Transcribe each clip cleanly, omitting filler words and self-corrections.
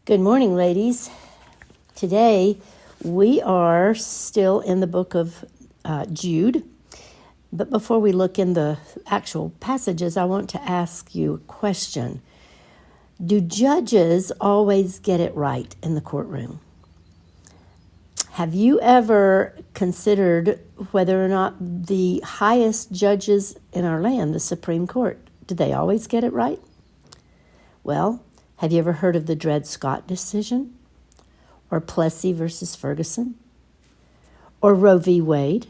Good morning, ladies. Today we are still in the book of Jude, but before we look in the actual passages, I want to ask you a question. Do judges always get it right in the courtroom? Have you ever considered whether or not the highest judges in our land, the Supreme Court, do they always get it right? Well, have you ever heard of the Dred Scott decision? Or Plessy versus Ferguson? Or Roe v. Wade?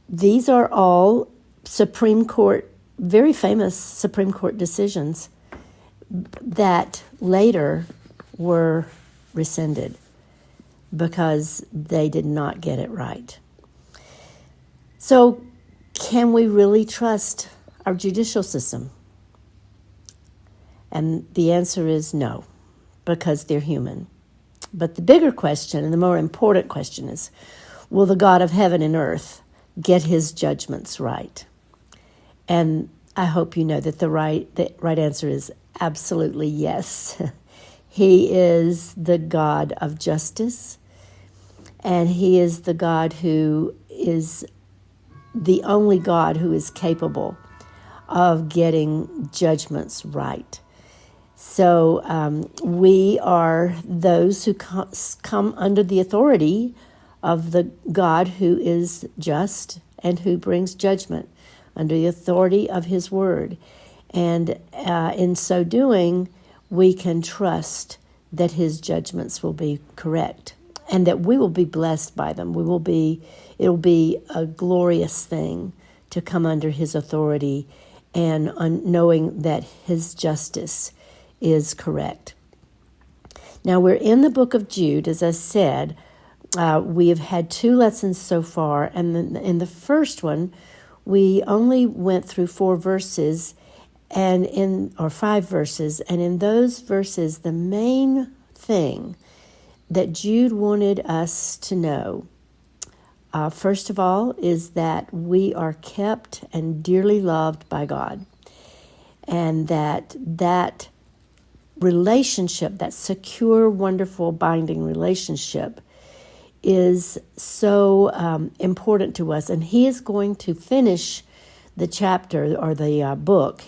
These are all Supreme Court, very famous Supreme Court decisions that later were rescinded because they did not get it right. So, can we really trust our judicial system? And the answer is no, because they're human. But the bigger question, and the more important question is, will the God of heaven and earth get his judgments right? And I hope you know that the right answer is absolutely yes. He is the God of justice, and he is the God who is the only God who is capable of getting judgments right. So we are those who come under the authority of the God who is just and who brings judgment, under the authority of his word. And in so doing, we can trust that his judgments will be correct and that we will be blessed by them. It'll be a glorious thing to come under his authority and knowing that his justice is correct. Now, we're in the book of Jude. As I said, we have had 2 lessons so far, and in the first one, we only went through 4 verses, or 5 verses, and in those verses, the main thing that Jude wanted us to know, first of all, is that we are kept and dearly loved by God, and that relationship, that secure, wonderful, binding relationship is so important to us. And he is going to finish the chapter or the book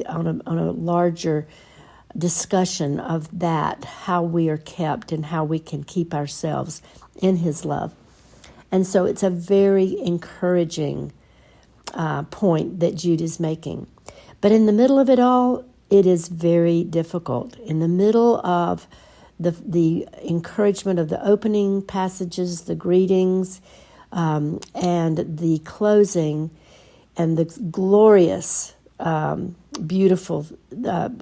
on a larger discussion of that, how we are kept and how we can keep ourselves in his love. And so it's a very encouraging point that Jude is making. But in the middle of it all, it is very difficult. In the middle of the encouragement of the opening passages, the greetings, and the closing, and the glorious, beautiful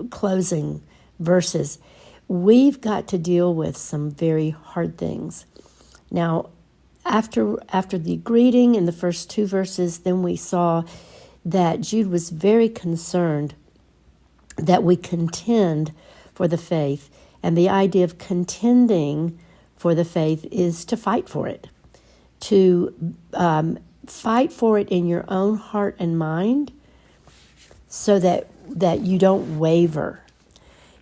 closing verses, we've got to deal with some very hard things. Now, after the greeting in the first 2 verses, then we saw that Jude was very concerned that we contend for the faith. And the idea of contending for the faith is to fight for it. To fight for it in your own heart and mind so that you don't waver.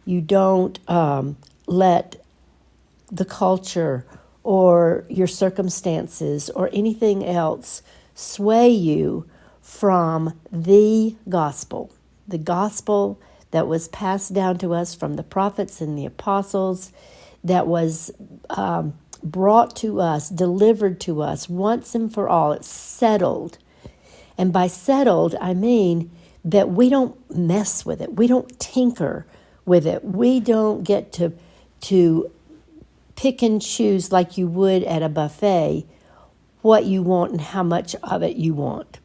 You don't let the culture or your circumstances or anything else sway you from the gospel that was passed down to us from the prophets and the apostles, that was brought to us, delivered to us once and for all. It's settled. And by settled, I mean that we don't mess with it. We don't tinker with it. We don't get to pick and choose like you would at a buffet what you want and how much of it you want.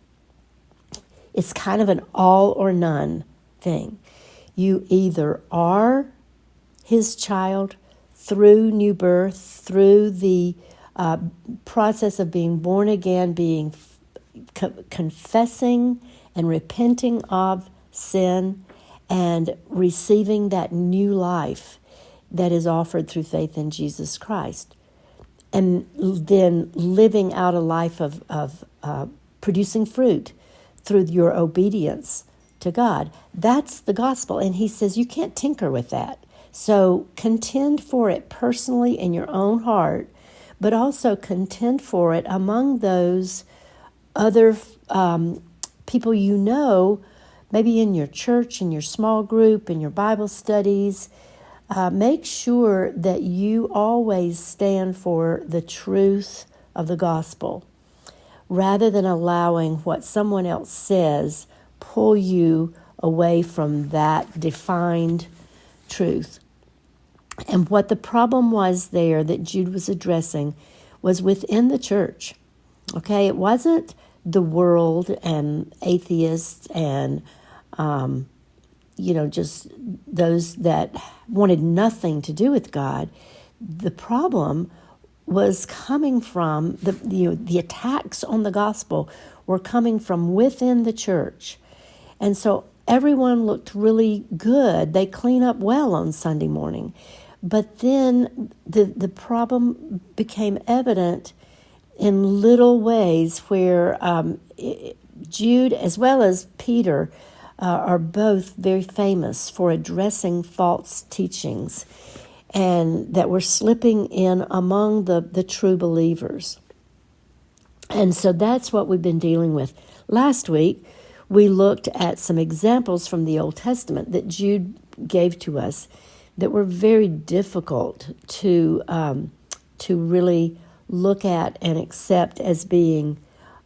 It's kind of an all or none thing. You either are his child through new birth, through the process of being born again, being confessing and repenting of sin and receiving that new life that is offered through faith in Jesus Christ. And then living out a life of producing fruit through your obedience to God. That's the gospel. And he says you can't tinker with that. So contend for it personally in your own heart, but also contend for it among those other people you know, maybe in your church, in your small group, in your Bible studies. Make sure that you always stand for the truth of the gospel, rather than allowing what someone else says pull you away from that defined truth. And what the problem was there that Jude was addressing was within the church. Okay, it wasn't the world and atheists and, just those that wanted nothing to do with God. The problem was coming from the attacks on the gospel were coming from within the church. And so everyone looked really good. They clean up well on Sunday morning. But then the problem became evident in little ways where Jude as well as Peter are both very famous for addressing false teachings and that were slipping in among the true believers. And so that's what we've been dealing with. Last week, we looked at some examples from the Old Testament that Jude gave to us that were very difficult to really look at and accept as being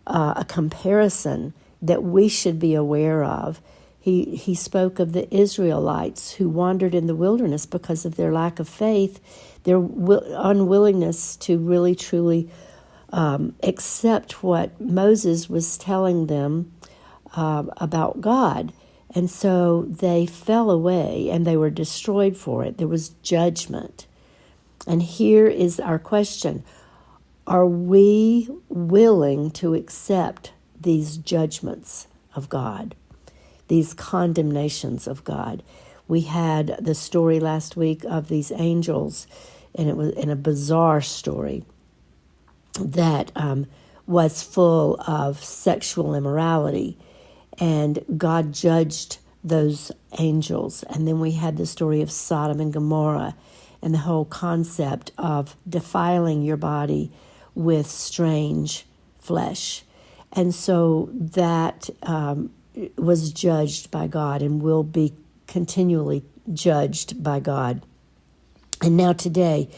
a comparison that we should be aware of. He spoke of the Israelites who wandered in the wilderness because of their lack of faith, their unwillingness to really truly accept what Moses was telling them about God. And so they fell away and they were destroyed for it. There was judgment. And here is our question. Are we willing to accept these judgments of God, these condemnations of God? We had the story last week of these angels, and it was in a bizarre story that was full of sexual immorality, and God judged those angels. And then we had the story of Sodom and Gomorrah and the whole concept of defiling your body with strange flesh. And so that was judged by God and will be continually judged by God. And now today,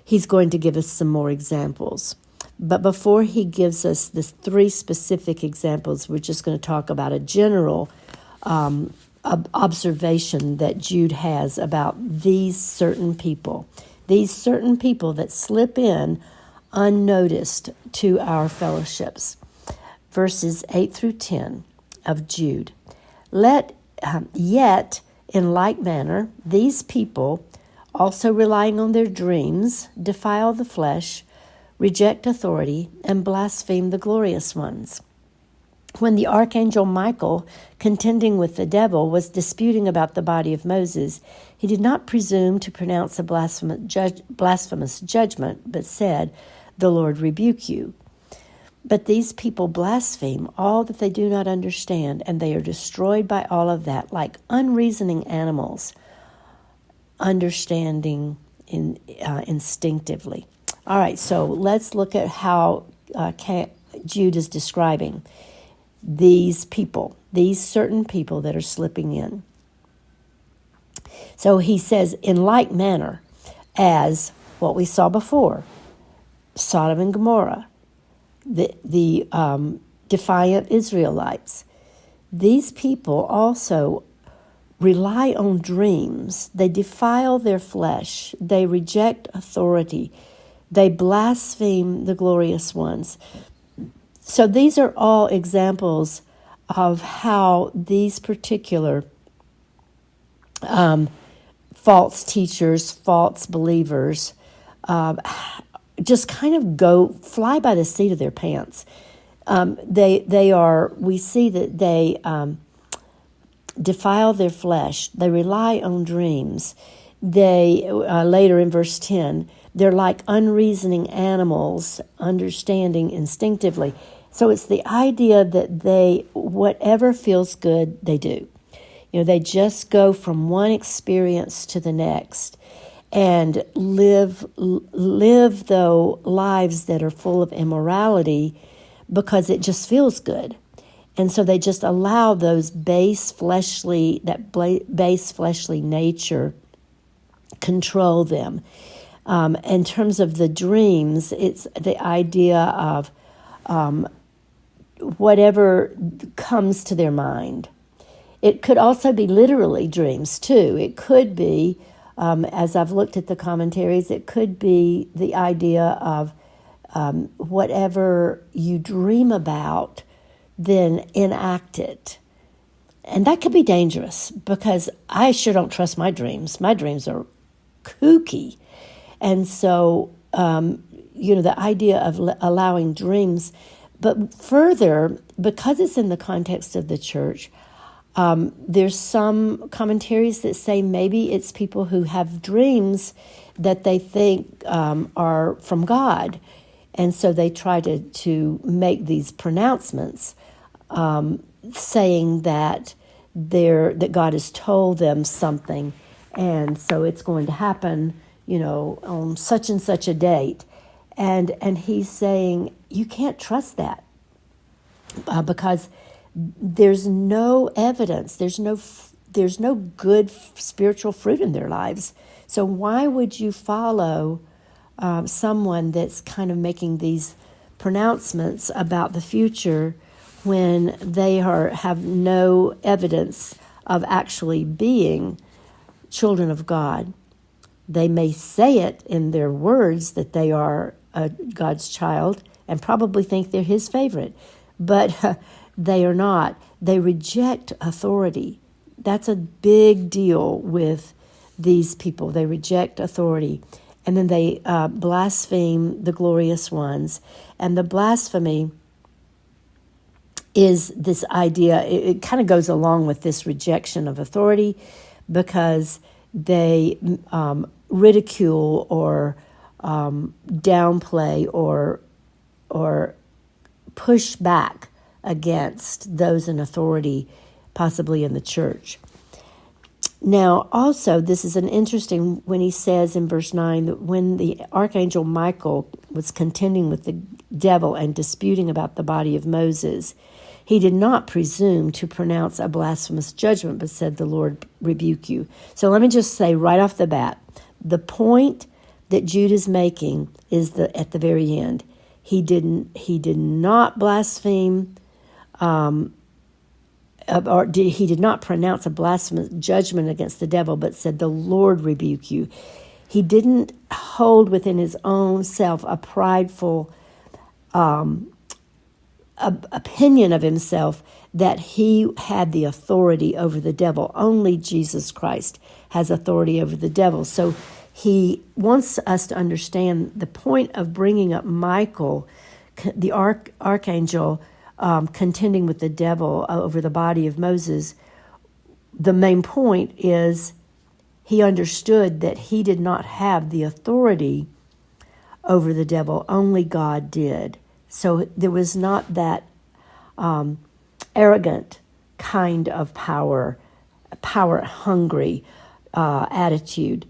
he's going to give us some more examples. But before he gives us the three specific examples, we're just going to talk about a general observation that Jude has about these certain people that slip in unnoticed to our fellowships. Verses 8 through 10 of Jude. Yet, in like manner, these people, also relying on their dreams, defile the flesh, reject authority, and blaspheme the glorious ones. When the archangel Michael, contending with the devil, was disputing about the body of Moses, he did not presume to pronounce a blasphemous judgment, but said, "The Lord rebuke you." But these people blaspheme all that they do not understand, and they are destroyed by all of that, like unreasoning animals, understanding instinctively. All right, so let's look at how Jude is describing these people, these certain people that are slipping in. So he says, in like manner as what we saw before, Sodom and Gomorrah, the defiant Israelites. These people also rely on dreams. They defile their flesh. They reject authority. They blaspheme the glorious ones. So these are all examples of how these particular false teachers, false believers, just kind of fly by the seat of their pants. We see that they defile their flesh. They rely on dreams. They, later in verse 10, they're like unreasoning animals, understanding instinctively. So it's the idea that whatever feels good, they do. They just go from one experience to the next and live though lives that are full of immorality because it just feels good. And so they just allow that base fleshly nature control them. In terms of the dreams, it's the idea of whatever comes to their mind. It could also be literally dreams too. It could be, as I've looked at the commentaries, it could be the idea of whatever you dream about, then enact it. And that could be dangerous because I sure don't trust my dreams. My dreams are kooky. And so, the idea of allowing dreams, but further, because it's in the context of the church, there's some commentaries that say maybe it's people who have dreams that they think are from God. And so they try to make these pronouncements saying that God has told them something. And so it's going to happen, on such and such a date. And he's saying, you can't trust that because there's no evidence. There's no good spiritual fruit in their lives. So why would you follow someone that's kind of making these pronouncements about the future when they have no evidence of actually being children of God? They may say it in their words that they are God's child and probably think they're his favorite, but they are not. They reject authority. That's a big deal with these people. They reject authority. And then they blaspheme the glorious ones. And the blasphemy is this idea, it kind of goes along with this rejection of authority because they ridicule or downplay or push back against those in authority, possibly in the church. Now, also, this is an interesting when he says in verse 9 that when the archangel Michael was contending with the devil and disputing about the body of Moses, he did not presume to pronounce a blasphemous judgment, but said, "The Lord rebuke you." So let me just say right off the bat, the point that Jude is making is at the very end. He did not blaspheme, he did not pronounce a blasphemous judgment against the devil, but said, "The Lord rebuke you." He didn't hold within his own self a prideful opinion of himself that he had the authority over the devil. Only Jesus Christ has authority over the devil. So he wants us to understand the point of bringing up Michael, the archangel, contending with the devil over the body of Moses. The main point is he understood that he did not have the authority over the devil. Only God did. So there was not that arrogant kind of power-hungry attitude.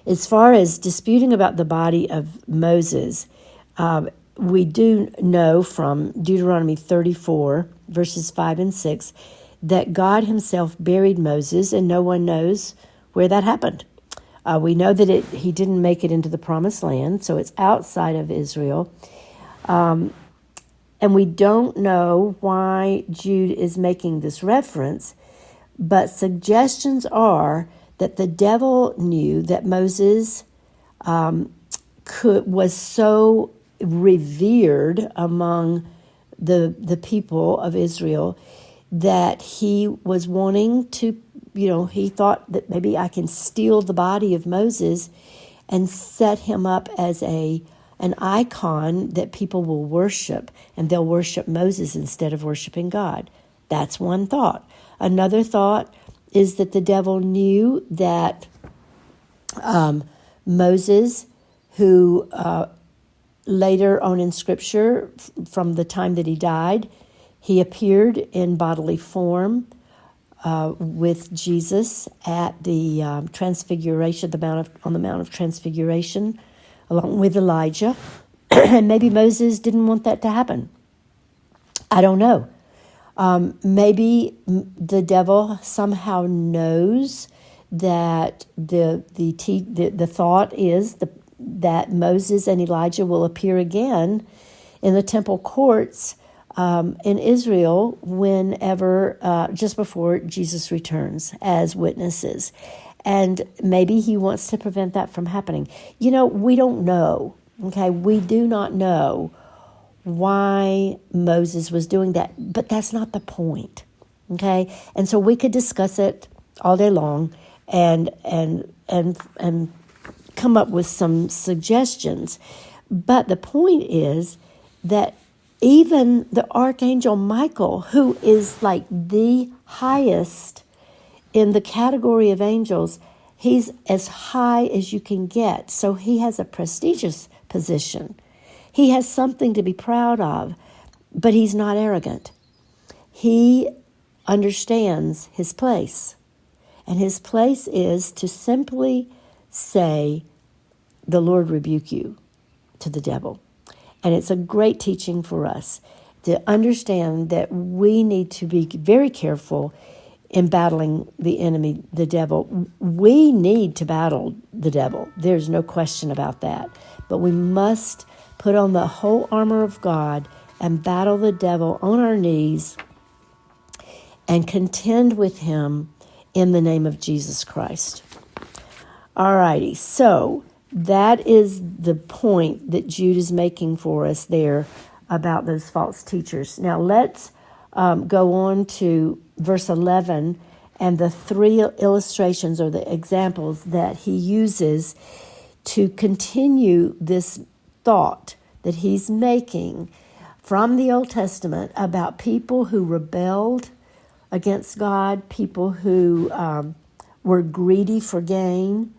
As far as disputing about the body of Moses, we do know from Deuteronomy 34, verses 5 and 6, that God himself buried Moses, and no one knows where that happened. We know that he didn't make it into the promised land, so it's outside of Israel. And we don't know why Jude is making this reference, but suggestions are that the devil knew that Moses was so revered among the people of Israel that he was wanting to, he thought that maybe I can steal the body of Moses and set him up as an icon that people will worship, and they'll worship Moses instead of worshiping God. That's one thought. Another thought is that the devil knew that Moses, who later on in Scripture, from the time that he died, he appeared in bodily form with Jesus at the Transfiguration, on the Mount of Transfiguration, along with Elijah. And maybe Moses didn't want that to happen. I don't know. Maybe the devil somehow knows that the thought is that Moses and Elijah will appear again in the temple courts in Israel whenever, just before Jesus returns as witnesses. And maybe he wants to prevent that from happening. We don't know. Okay, we do not know why Moses was doing that, but that's not the point. Okay, and so we could discuss it all day long and come up with some suggestions. But the point is that even the Archangel Michael, who is like the highest in the category of angels, he's as high as you can get. So he has a prestigious position. He has something to be proud of, but he's not arrogant. He understands his place. And his place is to simply say, "The Lord rebuke you," to the devil. And it's a great teaching for us to understand that we need to be very careful in battling the enemy, the devil. We need to battle the devil. There's no question about that. But we must put on the whole armor of God and battle the devil on our knees and contend with him in the name of Jesus Christ. All righty, so that is the point that Jude is making for us there about those false teachers. Now let's go on to verse 11 and the three illustrations or the examples that he uses to continue this thought that he's making from the Old Testament about people who rebelled against God, people who were greedy for gain,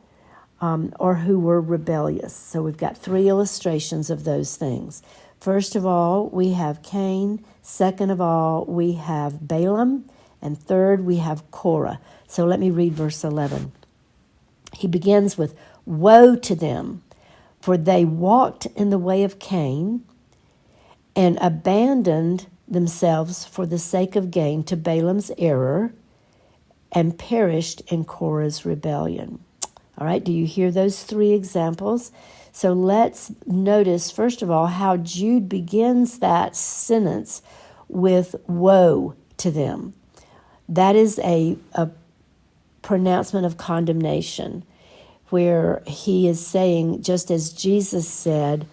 or who were rebellious. So we've got three illustrations of those things. First of all, we have Cain. Second of all, we have Balaam. And third, we have Korah. So let me read verse 11. He begins with, "Woe to them, for they walked in the way of Cain and abandoned themselves for the sake of gain to Balaam's error and perished in Korah's rebellion." All right, do you hear those three examples? So let's notice, first of all, how Jude begins that sentence with "woe to them." That is a pronouncement of condemnation, where he is saying, just as Jesus said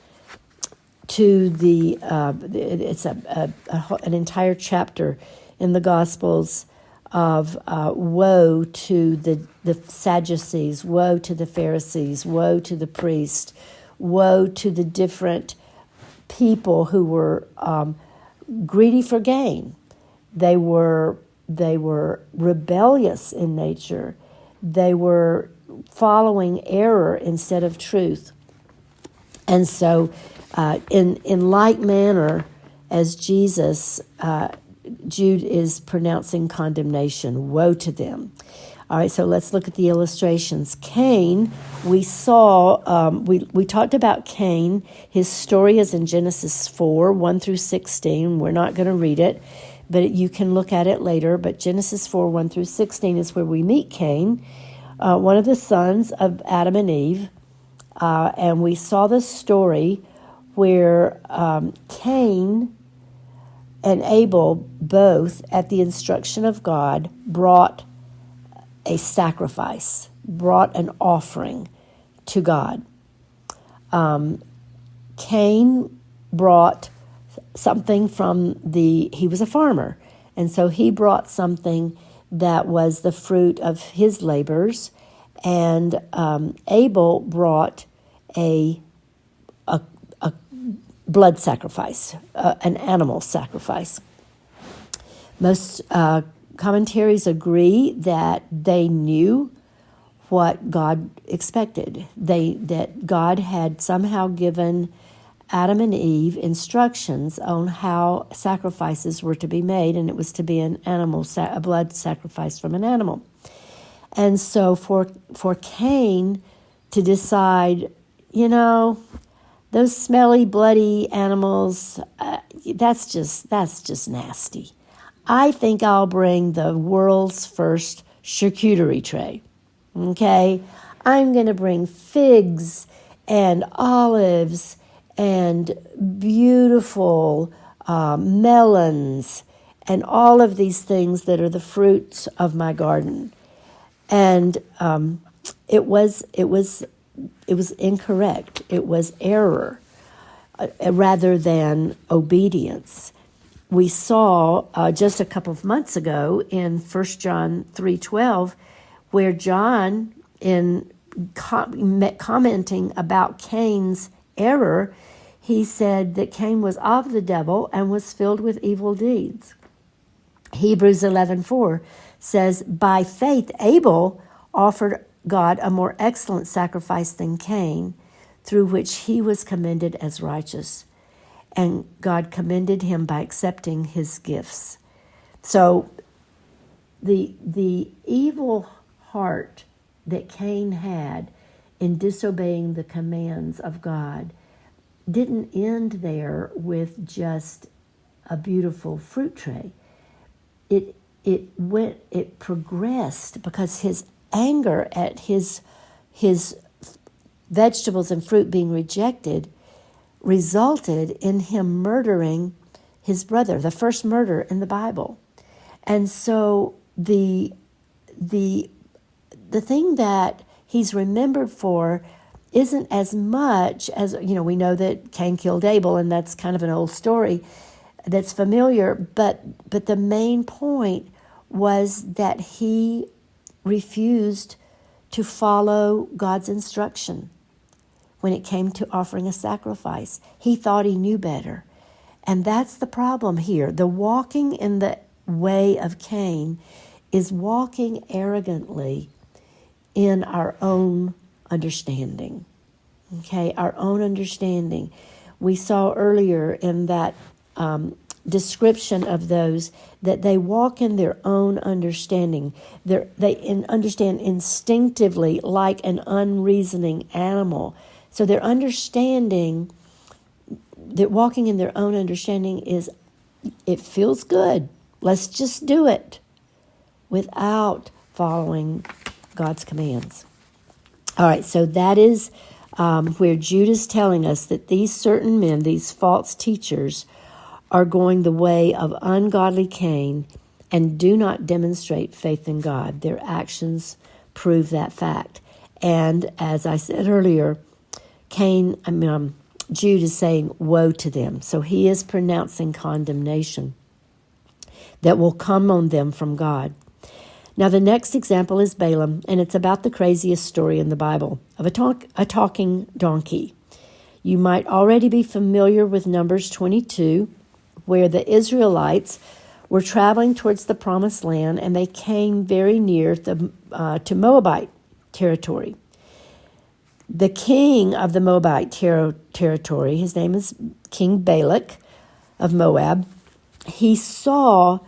to it's an entire chapter in the Gospels of woe to the Sadducees, woe to the Pharisees, woe to the priests, woe to the different people who were greedy for gain. They were rebellious in nature. They were following error instead of truth. And so in like manner as Jesus, Jude is pronouncing condemnation. Woe to them. All right, so let's look at the illustrations. Cain, we saw, we talked about Cain. His story is in Genesis 4, 1 through 16. We're not going to read it, but you can look at it later. But Genesis 4, 1 through 16 is where we meet Cain, one of the sons of Adam and Eve. And we saw the story where Cain and Abel, both at the instruction of God, brought a sacrifice, brought an offering to God. Cain brought something he was a farmer, and so he brought something that was the fruit of his labors, and Abel brought a blood sacrifice, an animal sacrifice. Most commentaries agree that they knew what God expected. That God had somehow given Adam and Eve instructions on how sacrifices were to be made, and it was to be an animal, a blood sacrifice from an animal. And so for Cain to decide, those smelly, bloody animals, that's just nasty. I think I'll bring the world's first charcuterie tray. Okay? I'm going to bring figs and olives and beautiful melons and all of these things that are the fruits of my garden. And it was incorrect. It was error rather than obedience. We saw just a couple of months ago in 1 John 3:12, where John, in commenting about Cain's error, he said that Cain was of the devil and was filled with evil deeds. Hebrews 11:4 says, by faith Abel offered God a more excellent sacrifice than Cain, through which he was commended as righteous. And God commended him by accepting his gifts. So the evil heart that Cain had in disobeying the commands of God didn't end there with just a beautiful fruit tray. It progressed because his anger at his vegetables and fruit being rejected resulted in him murdering his brother, the first murder in the Bible. And so the thing that he's remembered for isn't as much as, we know that Cain killed Abel, and that's kind of an old story that's familiar, but the main point was that he refused to follow God's instruction when it came to offering a sacrifice. He thought he knew better. And that's the problem here. The walking in the way of Cain is walking arrogantly in our own understanding. Okay, our own understanding. We saw earlier in that description of those that they walk in their own understanding. They understand instinctively like an unreasoning animal. So their understanding, that walking in their own understanding is, it feels good. Let's just do it without following God's commands. All right, so that is where Jude is telling us that these certain men, these false teachers, are going the way of ungodly Cain and do not demonstrate faith in God. Their actions prove that fact. And as I said earlier, Jude is saying, woe to them. So he is pronouncing condemnation that will come on them from God. Now the next example is Balaam, and it's about the craziest story in the Bible of a talking donkey. You might already be familiar with Numbers 22, where the Israelites were traveling towards the Promised Land, and they came very near to Moabite territory. The king of the Moabite territory, his name is King Balak of Moab, he saw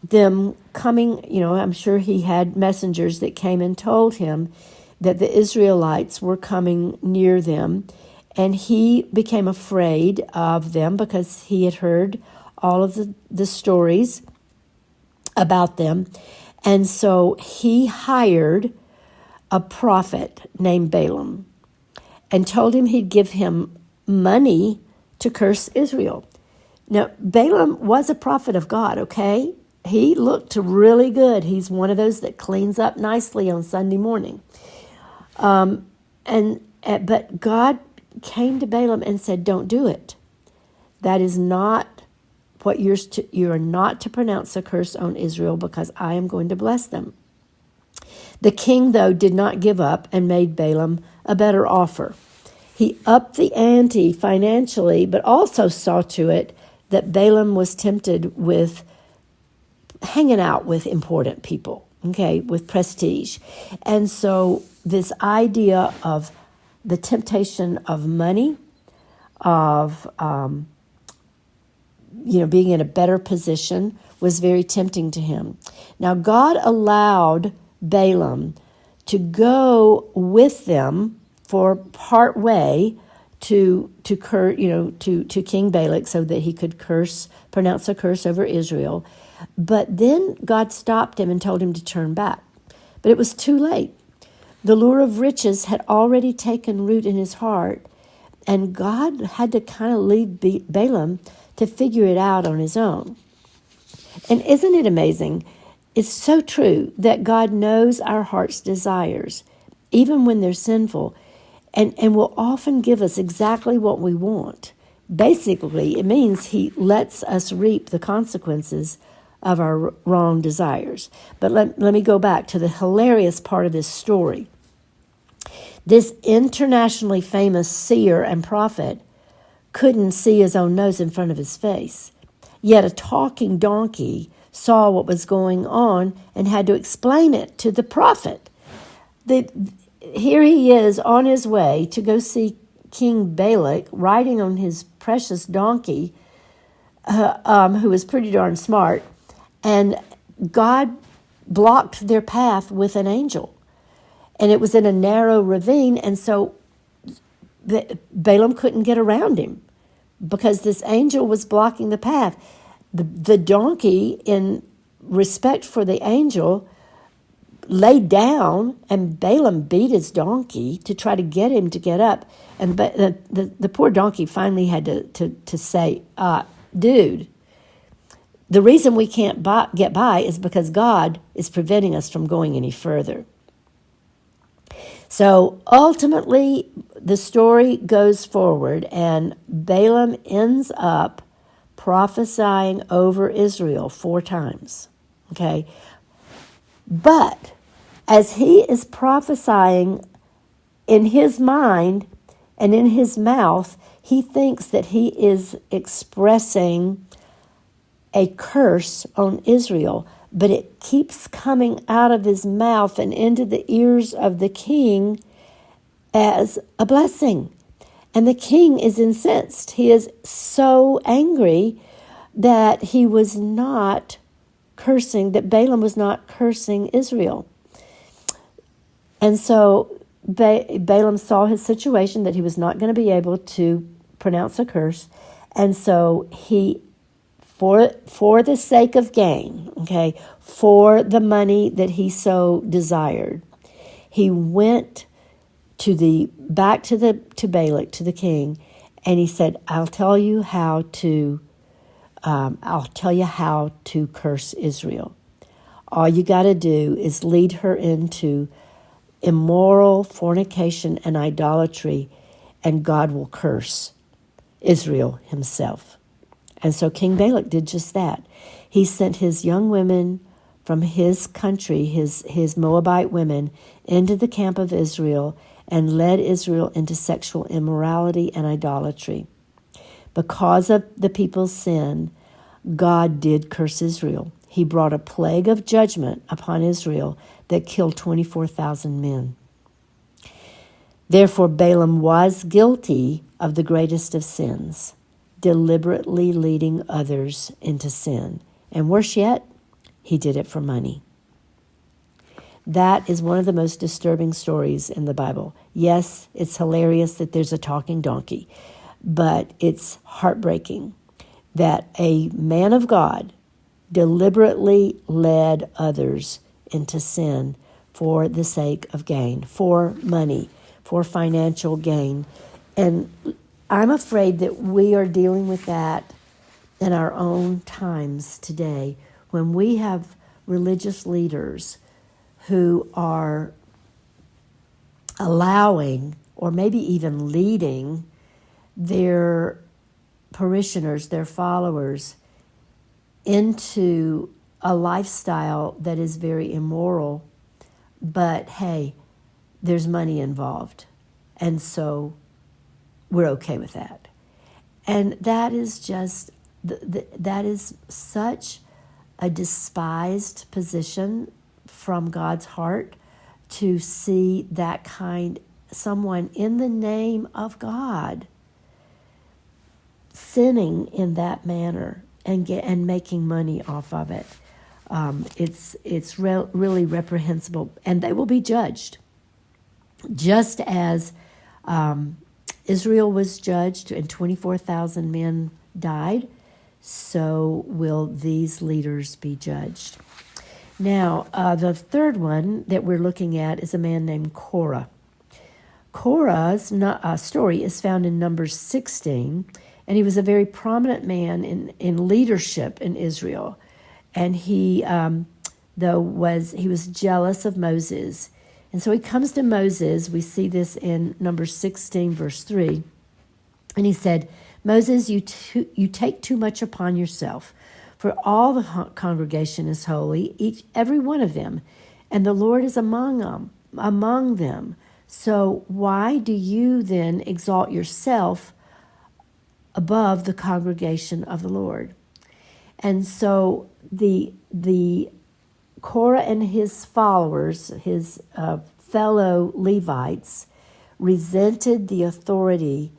them coming, I'm sure he had messengers that came and told him that the Israelites were coming near them, and he became afraid of them because he had heard all of the stories about them. And so he hired a prophet named Balaam and told him he'd give him money to curse Israel. Now, Balaam was a prophet of God, okay? He looked really good. He's one of those that cleans up nicely on Sunday morning. But God came to Balaam and said, don't do it. That is not what you are not to pronounce a curse on Israel, because I am going to bless them. The king, though, did not give up and made Balaam a better offer. He upped the ante financially, but also saw to it that Balaam was tempted with hanging out with important people, okay, with prestige. And so this idea of the temptation of money of, being in a better position was very tempting to him. Now, God allowed Balaam to go with them for part way to King Balak, so that he could pronounce a curse over Israel. But then God stopped him and told him to turn back. But it was too late. The lure of riches had already taken root in his heart, and God had to kind of leave Balaam to figure it out on his own. And isn't it amazing? It's so true that God knows our heart's desires, even when they're sinful, and will often give us exactly what we want. Basically, it means he lets us reap the consequences of our wrong desires. But let me go back to the hilarious part of this story. This internationally famous seer and prophet couldn't see his own nose in front of his face. Yet a talking donkey saw what was going on and had to explain it to the prophet. Here he is on his way to go see King Balak, riding on his precious donkey, who was pretty darn smart, and God blocked their path with an angel. And it was in a narrow ravine, and so Balaam couldn't get around him because this angel was blocking the path. The donkey, in respect for the angel, laid down, and Balaam beat his donkey to try to get him to get up. And the poor donkey finally had to say, dude, the reason we can't get by is because God is preventing us from going any further. So ultimately, the story goes forward, and Balaam ends up prophesying over Israel 4 times. Okay? But as he is prophesying in his mind and in his mouth, he thinks that he is expressing a curse on Israel, but it keeps coming out of his mouth and into the ears of the king as a blessing. And the king is incensed. He is so angry that he was not cursing, that Balaam was not cursing Israel. And so Balaam saw his situation, that he was not going to be able to pronounce a curse. And so he, for the sake of gain, okay, for the money that he so desired, he went back to Balak, to the king, and he said, I'll tell you how to curse Israel. All you got to do is lead her into immoral fornication and idolatry, and God will curse Israel himself. And so King Balak did just that. He sent his young women from his country, his Moabite women, into the camp of Israel and led Israel into sexual immorality and idolatry. Because of the people's sin, God did curse Israel. He brought a plague of judgment upon Israel that killed 24,000 men. Therefore, Balaam was guilty of the greatest of sins, deliberately leading others into sin. And worse yet, he did it for money. That is one of the most disturbing stories in the Bible. Yes, it's hilarious that there's a talking donkey, but it's heartbreaking that a man of God deliberately led others into sin for the sake of gain, for money, for financial gain. And I'm afraid that we are dealing with that in our own times today, when we have religious leaders who are allowing, or maybe even leading, their parishioners, their followers, into a lifestyle that is very immoral. But hey, there's money involved, and so we're okay with that. And that is just, that is such a despised position from God's heart, to see that someone in the name of God sinning in that manner and making money off of it. It's really reprehensible, and they will be judged. Just as Israel was judged and 24,000 men died, so will these leaders be judged. Now, the third one that we're looking at is a man named Korah. Korah's story is found in Numbers 16, and he was a very prominent man in leadership in Israel. And he was jealous of Moses. And so he comes to Moses. We see this in Numbers 16, verse 3. And he said, Moses, you take too much upon yourself, for all the congregation is holy, every one of them, and the Lord is among them. So why do you then exalt yourself above the congregation of the Lord? And so the Korah and his followers, his fellow Levites, resented the authority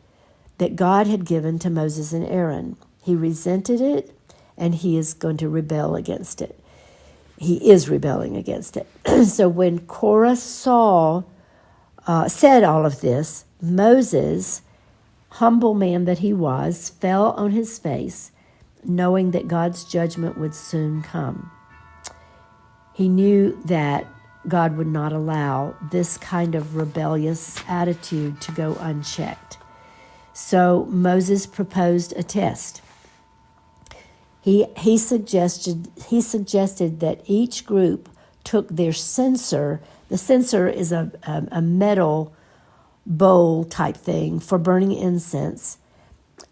that God had given to Moses and Aaron. He resented it, and he is going to rebel against it. He is rebelling against it. So when Korah said all of this, Moses, humble man that he was, fell on his face, knowing that God's judgment would soon come. He knew that God would not allow this kind of rebellious attitude to go unchecked. So Moses proposed a test. He suggested that each group took their censer. The censer is a metal bowl type thing for burning incense.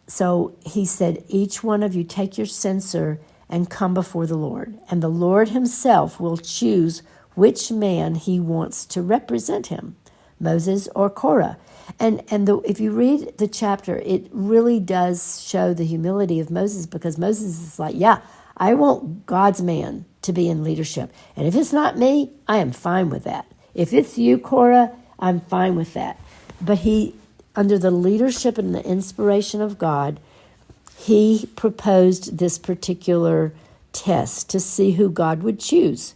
So he said, each one of you take your censer and come before the Lord. And the Lord himself will choose which man he wants to represent him, Moses or Korah. And if you read the chapter, it really does show the humility of Moses, because Moses is like, yeah, I want God's man to be in leadership. And if it's not me, I am fine with that. If it's you, Korah, I'm fine with that. But he, under the leadership and the inspiration of God, he proposed this particular test to see who God would choose.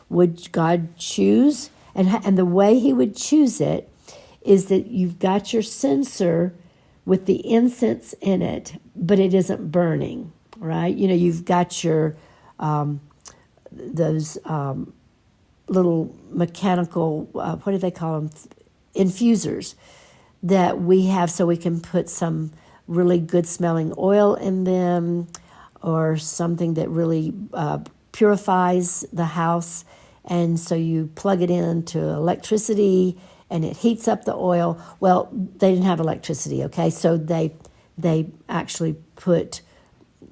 Would God choose? And the way he would choose it is that you've got your censer with the incense in it, but it isn't burning, right? You know, you've got your those little mechanical, what do they call them? Infusers that we have, so we can put some really good smelling oil in them, or something that really purifies the house. And so you plug it into electricity and it heats up the oil. Well, they didn't have electricity, okay? So they actually put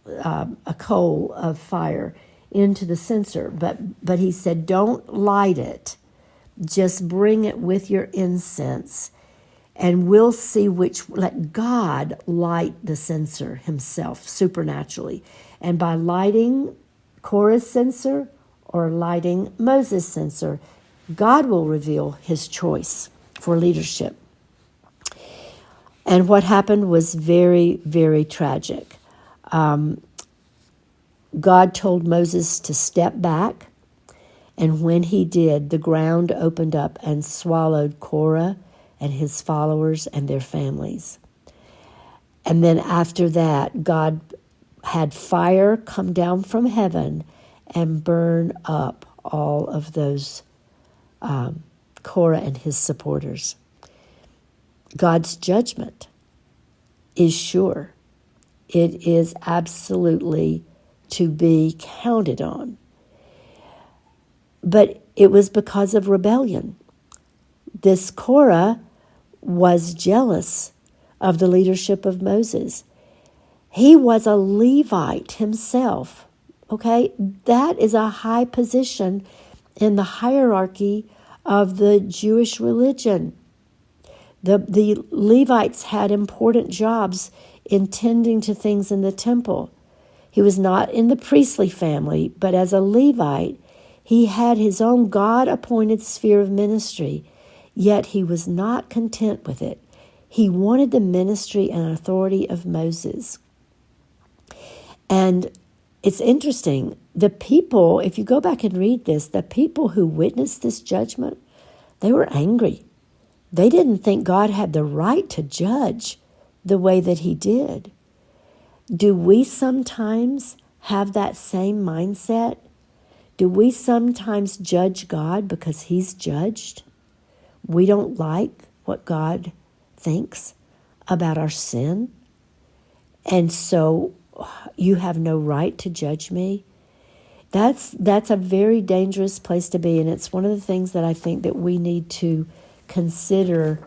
a coal of fire into the censer. But he said, don't light it. Just bring it with your incense, and we'll see let God light the censer himself supernaturally. And by lighting Korah's censer or lighting Moses' censer, God will reveal his choice for leadership. And what happened was very, very tragic. God told Moses to step back, and when he did, the ground opened up and swallowed Korah and his followers and their families. And then after that, God had fire come down from heaven and burn up all of those Korah and his supporters. God's judgment is sure. It is absolutely to be counted on. But it was because of rebellion. This Korah was jealous of the leadership of Moses. He was a Levite himself. Okay, that is a high position in the hierarchy of the Jewish religion. The Levites had important jobs in tending to things in the temple. He was not in the priestly family, but as a Levite, he had his own God-appointed sphere of ministry, yet he was not content with it. He wanted the ministry and authority of Moses. And it's interesting. The people, if you go back and read this, the people who witnessed this judgment, they were angry. They didn't think God had the right to judge the way that he did. Do we sometimes have that same mindset? Do we sometimes judge God because he's judged? We don't like what God thinks about our sin. And so you have no right to judge me. That's a very dangerous place to be. And it's one of the things that I think that we need to consider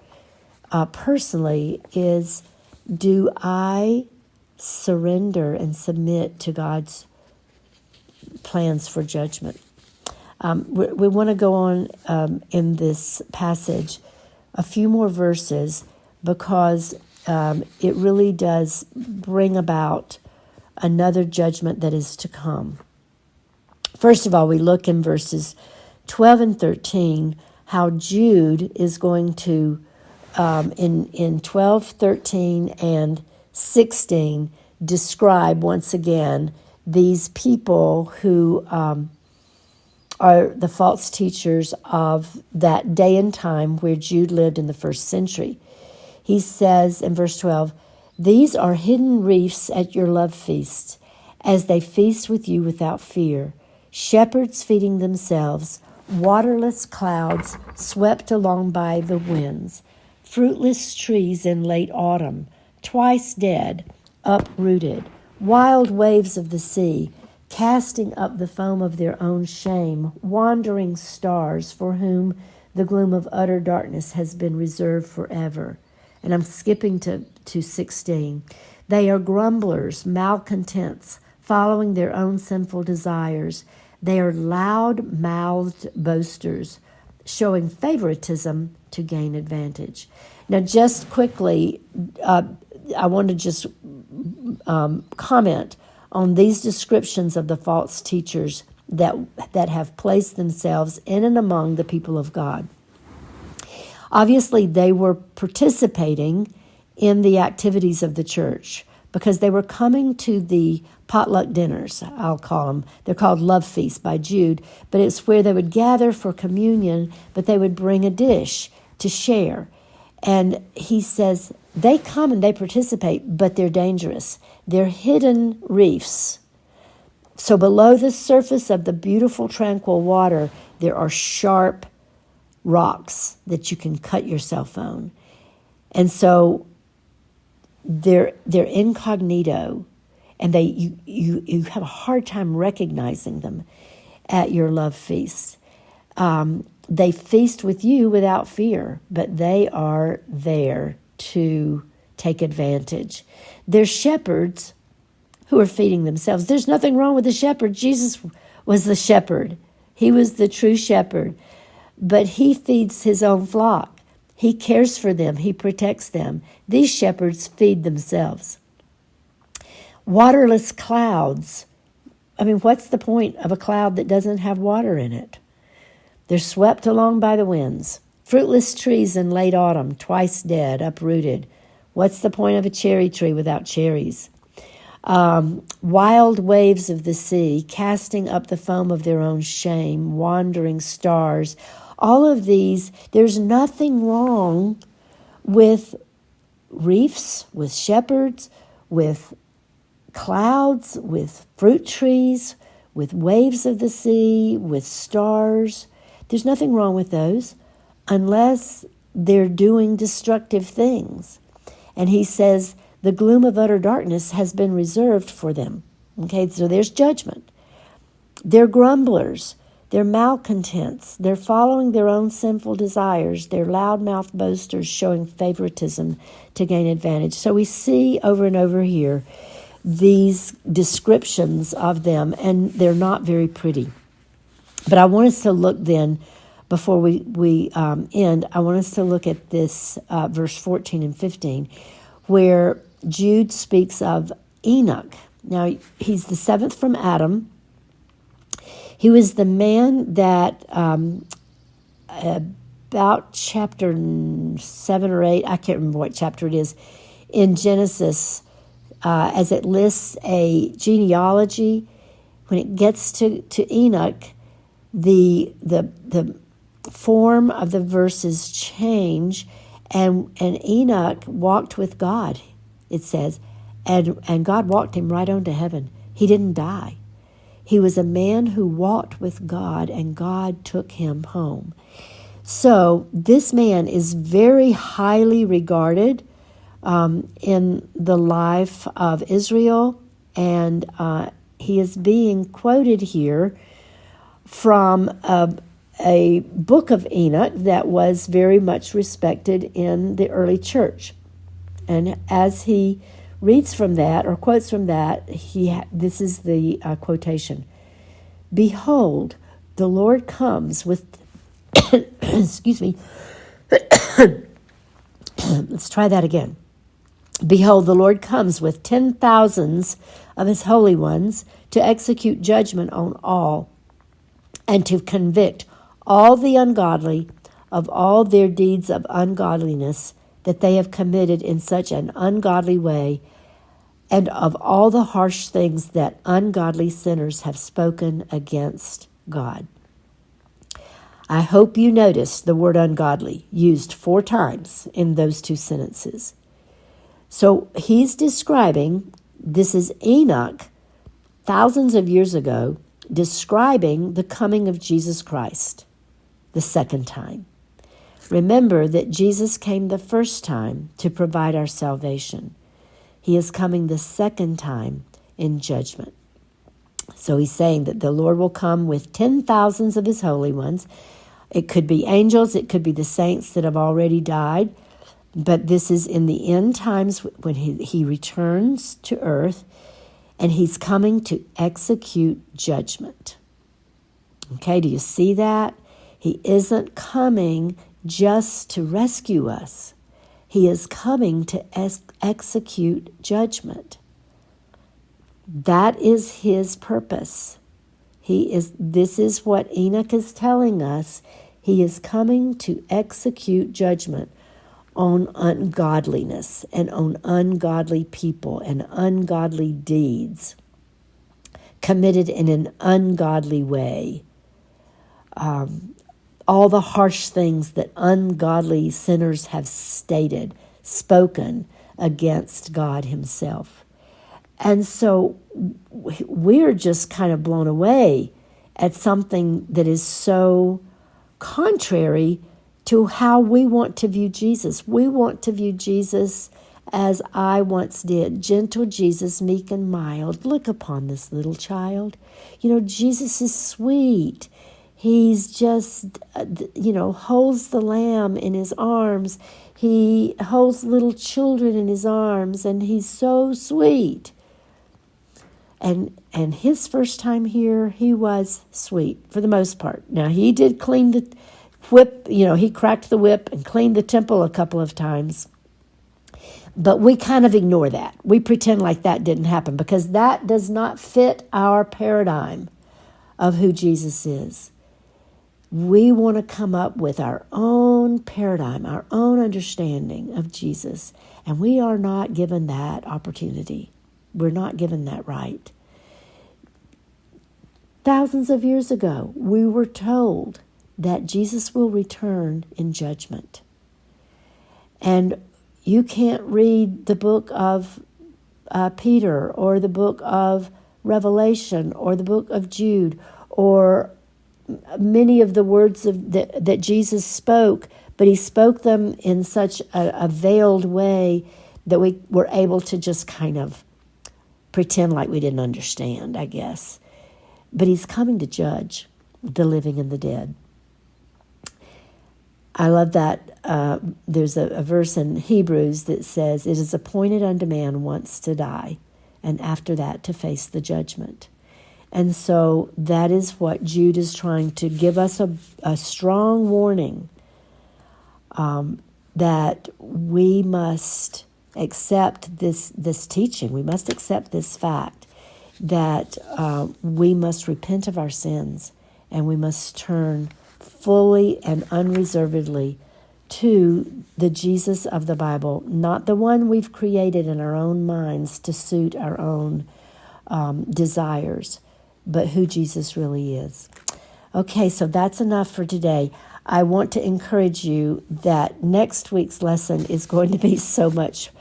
personally is, do I surrender and submit to God's plans for judgment? We want to go on in this passage a few more verses because it really does bring about another judgment that is to come. First of all, we look in verses 12 and 13 how Jude is going to, in 12, 13, and 16, describe once again these people who are the false teachers of that day and time where Jude lived in the first century. He says in verse 12, "These are hidden reefs at your love feast, as they feast with you without fear, shepherds feeding themselves, waterless clouds swept along by the winds, fruitless trees in late autumn, twice dead, uprooted, wild waves of the sea, casting up the foam of their own shame, wandering stars for whom the gloom of utter darkness has been reserved forever." And I'm skipping to 16. "They are grumblers, malcontents, following their own sinful desires. They are loud-mouthed boasters, showing favoritism to gain advantage." Now, just quickly, I want to just comment on these descriptions of the false teachers that have placed themselves in and among the people of God. Obviously, they were participating in the activities of the church because they were coming to the potluck dinners, I'll call them. They're called love feasts by Jude, but it's where they would gather for communion, but they would bring a dish to share. And he says they come and they participate, but they're dangerous. They're hidden reefs. So below the surface of the beautiful, tranquil water, there are sharp rocks that you can cut yourself on. And so they're incognito, and you have a hard time recognizing them at your love feast. They feast with you without fear, but they are there to take advantage. They're shepherds who are feeding themselves. There's nothing wrong with the shepherd. Jesus was the shepherd. He was the true shepherd. But he feeds his own flock. He cares for them. He protects them. These shepherds feed themselves. Waterless clouds. I mean, what's the point of a cloud that doesn't have water in it? They're swept along by the winds. Fruitless trees in late autumn, twice dead, uprooted. What's the point of a cherry tree without cherries? Wild waves of the sea, casting up the foam of their own shame, wandering stars. All of these, there's nothing wrong with reefs, with shepherds, with clouds, with fruit trees, with waves of the sea, with stars. There's nothing wrong with those unless they're doing destructive things. And he says the gloom of utter darkness has been reserved for them. Okay, so there's judgment. They're grumblers. They're malcontents. They're following their own sinful desires. They're loudmouthed boasters showing favoritism to gain advantage. So we see over and over here these descriptions of them, and they're not very pretty. But I want us to look then, before we end, I want us to look at this verse 14 and 15, where Jude speaks of Enoch. Now, he's the seventh from Adam. He was the man that about chapter 7 or 8, I can't remember what chapter it is, in Genesis, as it lists a genealogy. When it gets to Enoch, the form of the verses change, and Enoch walked with God, it says, and God walked him right on to heaven. He didn't die. He was a man who walked with God, and God took him home. So this man is very highly regarded in the life of Israel, and he is being quoted here from a book of Enoch that was very much respected in the early church. And as he reads from that, or quotes from that, this is the quotation. Behold, the Lord comes with, excuse me, let's try that again. Behold, the Lord comes with 10,000s of his holy ones to execute judgment on all, and to convict all the ungodly of all their deeds of ungodliness that they have committed in such an ungodly way, and of all the harsh things that ungodly sinners have spoken against God. I hope you noticed the word ungodly used 4 times in those 2 sentences. So he's describing, this is Enoch, thousands of years ago, describing the coming of Jesus Christ the second time. Remember that Jesus came the first time to provide our salvation. He is coming the second time in judgment. So he's saying that the Lord will come with 10,000s of his holy ones. It could be angels, it could be the saints that have already died, but this is in the end times when he returns to earth, and he's coming to execute judgment. Okay, do you see that? He isn't coming just to rescue us. He is coming to execute judgment. That is his purpose. This is what Enoch is telling us. He is coming to execute judgment on ungodliness and on ungodly people and ungodly deeds committed in an ungodly way. All the harsh things that ungodly sinners have spoken against God himself. And so we're just kind of blown away at something that is so contrary to how we want to view Jesus. We want to view Jesus as I once did, gentle Jesus, meek and mild. Look upon this little child. Jesus is sweet. He's just, holds the lamb in his arms. He holds little children in his arms, and he's so sweet. And his first time here, he was sweet for the most part. Now, he did clean the whip, he cracked the whip and cleaned the temple a couple of times. But we kind of ignore that. We pretend like that didn't happen because that does not fit our paradigm of who Jesus is. We want to come up with our own paradigm, our own understanding of Jesus, and we are not given that opportunity. We're not given that right. Thousands of years ago, we were told that Jesus will return in judgment. And you can't read the book of Peter or the book of Revelation or the book of Jude or many of the words that Jesus spoke, but he spoke them in such a veiled way that we were able to just kind of pretend like we didn't understand, I guess. But he's coming to judge the living and the dead. I love that there's a verse in Hebrews that says, "It is appointed unto man once to die, and after that to face the judgment." And so that is what Jude is trying to give us a strong warning that we must accept this teaching. We must accept this fact that we must repent of our sins and we must turn fully and unreservedly to the Jesus of the Bible, not the one we've created in our own minds to suit our own desires, but who Jesus really is. Okay, so that's enough for today. I want to encourage you that next week's lesson is going to be so much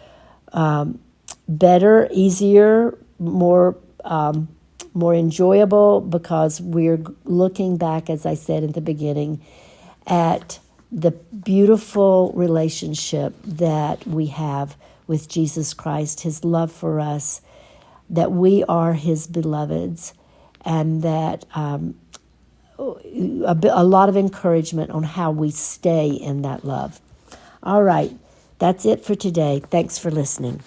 better, easier, more enjoyable, because we're looking back, as I said at the beginning, at the beautiful relationship that we have with Jesus Christ, his love for us, that we are his beloveds, and that a lot of encouragement on how we stay in that love. All right, that's it for today. Thanks for listening.